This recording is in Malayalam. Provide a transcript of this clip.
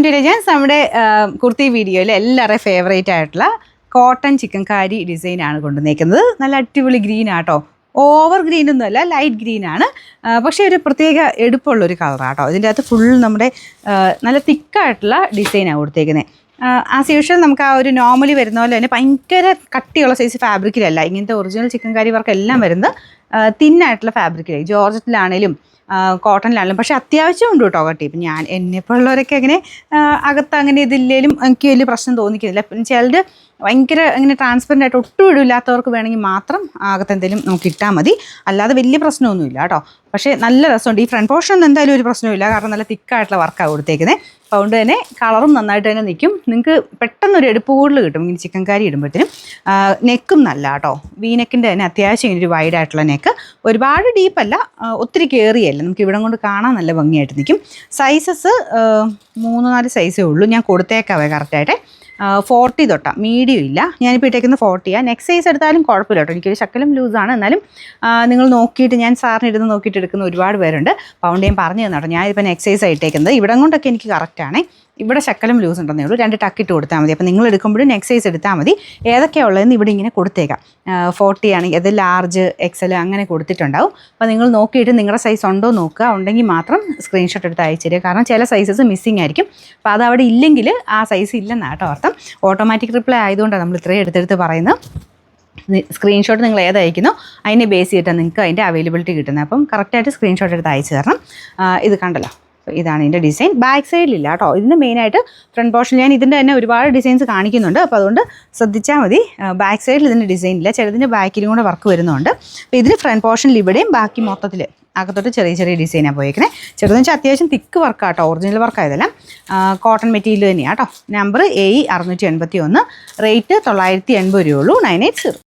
To legends. നമ്മുടെ കുർത്തി വീഡിയോയിൽ എല്ലാവരുടെയും ഫേവറേറ്റ് ആയിട്ടുള്ള കോട്ടൺ ചിക്കൻകാരി ഡിസൈനാണ് കൊണ്ടുവന്നേക്കുന്നത്. നല്ല അടിപൊളി ഗ്രീൻ ആട്ടോ, ഓവർ ഗ്രീൻ ഒന്നുമല്ല, ലൈറ്റ് ഗ്രീൻ ആണ്. പക്ഷേ ഒരു പ്രത്യേക എടുപ്പുള്ളൊരു കളറാട്ടോ. ഇതിൻ്റെ അകത്ത് ഫുൾ നമ്മുടെ നല്ല തിക്കായിട്ടുള്ള ഡിസൈനാണ് കൊടുത്തേക്കുന്നത്. ആസ് യൂഷ്വൽ നമുക്ക് ആ ഒരു നോർമലി വരുന്ന പോലെ തന്നെ ഭയങ്കര കട്ടിയുള്ള സൈസ് ഫാബ്രിക്കിലല്ല. ഇങ്ങനത്തെ ഒറിജിനൽ ചിക്കൻകാരി വർക്ക് എല്ലാം വരുന്നത് തിന്നായിട്ടുള്ള ഫാബ്രിക്കിലായി, ജോർജറ്റിലാണേലും കോട്ടണിലാണെങ്കിലും. പക്ഷേ അത്യാവശ്യം ഉണ്ട് കേട്ടോ കട്ടി. ഇപ്പം എന്നെപ്പോൾ ഉള്ളവരൊക്കെ അങ്ങനെ അകത്ത് അങ്ങനെ ഇതില്ലേലും എനിക്ക് വലിയ പ്രശ്നം തോന്നിക്കുന്നില്ല. പിന്നെ ചിലർ ഭയങ്കര അങ്ങനെ ട്രാൻസ്പെറൻ്റ് ആയിട്ട് ഒട്ടും ഇടില്ലാത്തവർക്ക് വേണമെങ്കിൽ മാത്രം അകത്ത് എന്തെങ്കിലും നമുക്ക് ഇട്ടാൽ മതി, അല്ലാതെ വലിയ പ്രശ്നമൊന്നുമില്ല കേട്ടോ. പക്ഷേ നല്ല രസമുണ്ട്. ഈ ഫ്രണ്ട് പോർഷൻ എന്തായാലും ഒരു പ്രശ്നമില്ല, കാരണം നല്ല തിക്കായിട്ടുള്ള വർക്കാണ് കൊടുത്തേക്കുന്നത്. അപ്പോൾ അതുകൊണ്ട് തന്നെ കളറും നന്നായിട്ട് തന്നെ നിൽക്കും. നിങ്ങൾക്ക് പെട്ടെന്നൊരു എടുപ്പ് കൂടുതൽ കിട്ടും ഇങ്ങനെ ചിക്കൻകാരി ഇടുമ്പോഴത്തേനും. നെക്കും നല്ല കേട്ടോ, വീനെക്കിൻ്റെ തന്നെ അത്യാവശ്യം ഇങ്ങനെ ഒരു വൈഡ് ആയിട്ടുള്ള നെക്ക്, ഒരുപാട് ഡീപ്പല്ല, ഒത്തിരി കയറിയല്ല, നമുക്ക് ഇവിടെ കൊണ്ട് കാണാൻ നല്ല ഭംഗിയായിട്ട് നിൽക്കും. സൈസസ് 3-4 സൈസേ ഉള്ളൂ, ഞാൻ കൊടുത്തേക്കാവേ കറക്റ്റായിട്ട്. 40 തൊട്ടാണ്, മീഡിയം ഇല്ല. ഞാനിപ്പോൾ ഇട്ടേക്കുന്നത് 40ആണ്. നെക്സ്റ്റ് സൈസ് എടുത്താലും കുഴപ്പമില്ല കേട്ടോ, എനിക്കൊരു ശക്കലം ലൂസാണ്. എന്നാലും നിങ്ങൾ നോക്കിയിട്ട്, ഞാൻ സാറിന് ഇടുന്ന് നോക്കിയിട്ട് എടുക്കുന്ന ഒരുപാട് പേരുണ്ട്. അപ്പോൾ അതുകൊണ്ട് ഞാൻ പറഞ്ഞു തന്നെ കേട്ടോ, ഞാനിപ്പോൾ നെക്സ്റ്റ് സൈസ് ഇട്ടേക്കുന്നത്. ഇവിടം കൊണ്ടൊക്കെ എനിക്ക് കറക്റ്റാണ്. ഇവിടെ ശക്കലം ലൂസ് ഉണ്ടെന്നേ ഉള്ളൂ, 2 ടക്കിട്ട് കൊടുത്താൽ മതി. അപ്പോൾ നിങ്ങൾ എടുക്കുമ്പോഴും നെക്സ്റ്റ് സൈസ് എടുത്താൽ മതി. ഏതൊക്കെയാണ് ഉള്ളതെന്ന് ഇവിടെ ഇങ്ങനെ കൊടുത്തേക്കാം. 40 ആണെങ്കിൽ അത് ലാർജ്, എക്സൽ അങ്ങനെ കൊടുത്തിട്ടുണ്ടാവും. അപ്പോൾ നിങ്ങൾ നോക്കിയിട്ട് നിങ്ങളുടെ സൈസ് ഉണ്ടോ നോക്കുക, ഉണ്ടെങ്കിൽ മാത്രം സ്ക്രീൻഷോട്ട് എടുത്ത് അയച്ചു തരിക. കാരണം ചില സൈസസ് മിസ്സിങ് ആയിരിക്കും. അപ്പോൾ അത് അവിടെ ഇല്ലെങ്കിൽ ആ സൈസ് ഇല്ലെന്നാണ് കേട്ടോ അർത്ഥം. ഓട്ടോമാറ്റിക് റിപ്ലൈ ആയതുകൊണ്ടാണ് നമ്മൾ ഇത്രയും എടുത്തെടുത്ത് പറയുന്നത്. സ്ക്രീൻഷോട്ട് നിങ്ങൾ ഏതയക്കുന്നോ അതിനെ ബേസ് ചെയ്തിട്ടാണ് നിങ്ങൾക്ക് അതിൻ്റെ അവൈലബിലിറ്റി കിട്ടുന്നത്. അപ്പം കറക്റ്റായിട്ട് സ്ക്രീൻഷോട്ട് എടുത്ത് അയച്ചു തരണം. ഇത് കണ്ടല്ലോ, ഇതാണ് ഇതിൻ്റെ ഡിസൈൻ. ബാക്ക് സൈഡിലില്ല കേട്ടോ, ഇതിൻ്റെ മെയിനായിട്ട് ഫ്രണ്ട് പോർഷൻ. ഞാൻ ഇതിൻ്റെ തന്നെ ഒരുപാട് ഡിസൈൻസ് കാണിക്കുന്നുണ്ട്, അപ്പോൾ അതുകൊണ്ട് ശ്രദ്ധിച്ചാൽ മതി. ബാക്ക് സൈഡിൽ ഇതിൻ്റെ ഡിസൈൻ ഇല്ല, ചിലതിൻ്റെ ബാക്കിലും കൂടെ വർക്ക് വരുന്നുണ്ട്. അപ്പോൾ ഇതിന് ഫ്രണ്ട് പോർഷനിൽ ഇവിടെയും ബാക്കി മൊത്തത്തിൽ അകത്തോട്ട് ചെറിയ ചെറിയ ഡിസൈനാണ് പോയേക്കുന്നത്. ചെറുതെന്ന് വെച്ചാൽ അത്യാവശ്യം തിക്ക് വർക്കാട്ടോ, ഒറിജിനൽ വർക്കായതെല്ലാം കോട്ടൺ മെറ്റീരിയൽ തന്നെയാണ് കേട്ടോ. നമ്പർ AE 681, റേറ്റ് 980 രൂപയുള്ളൂ. 980.